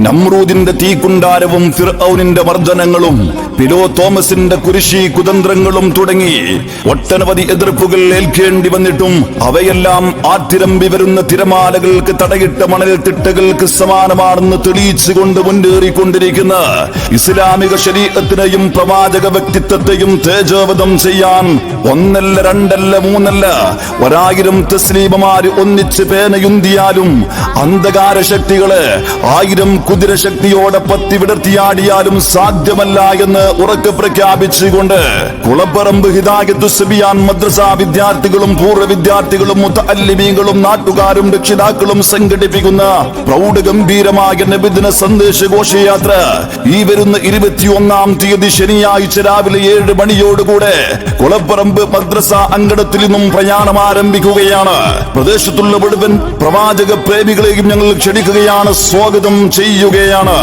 നമ്രൂദിന്റെ തീക്കുണ്ടാരവും ഫിർഔനിന്റെ മർദ്ദനങ്ങളും പിലോ തോമസിന്റെ കുരിശി കുതന്ത്രങ്ങളും തുടങ്ങി ഒട്ടനവധി എതിർപ്പുകൾ ഏൽക്കേണ്ടി വന്നിട്ടും അവയെല്ലാം ആത്തിരമ്പി വരുന്ന തിരമാലകൾക്ക് തടയിട്ട മണൽ തിട്ടകൾക്ക് സമാനമാണെന്ന് തെളിയിച്ചുകൊണ്ട് മുന്നേറിക്കൊണ്ടിരിക്കുന്ന ഇസ്ലാമിക ശരീഅത്തിനെയും പ്രവാചക വ്യക്തിത്വത്തെയും തേജോവധം ചെയ്യാൻ ഒന്നല്ല രണ്ടല്ല മൂന്നല്ല 1000 തസ്ലീമമാര് ഒന്നിച്ച് പേനയുന്തിയാലും അന്ധകാര ശക്തികള് 1000 കുതിരശക്തിയോടെ പത്തി വിടർത്തിയാടിയാലും സാധ്യമല്ല എന്ന് ഉറക്കെ പ്രഖ്യാപിച്ചുകൊണ്ട് കുളപ്പറമ്പ് ഹിദായത്തു സുബിയാൻ മദ്രസ വിദ്യാർത്ഥികളും പൂർവ്വ വിദ്യാർത്ഥികളും മുതഅല്ലിമീങ്ങളും നാട്ടുകാരും രക്ഷിതാക്കളും സംഘടിപ്പിക്കുന്ന പ്രൗഢഗംഭീരമായ നബിദിന സന്ദേശ ഘോഷയാത്ര ഈ വരുന്ന 21-ാം തീയതി ശനിയാഴ്ച രാവിലെ 7 മണിയോടുകൂടെ കുളപ്പറമ്പ് മദ്രസ അങ്കണത്തിൽ നിന്നും പ്രയാണം ആരംഭിക്കുകയാണ്. പ്രദേശത്തുള്ള മുഴുവൻ പ്രവാചക പ്രേമികളെയും ഞങ്ങൾ ക്ഷണിക്കുകയാണ്, സ്വാഗതം ചെയ്യുകയാണ്.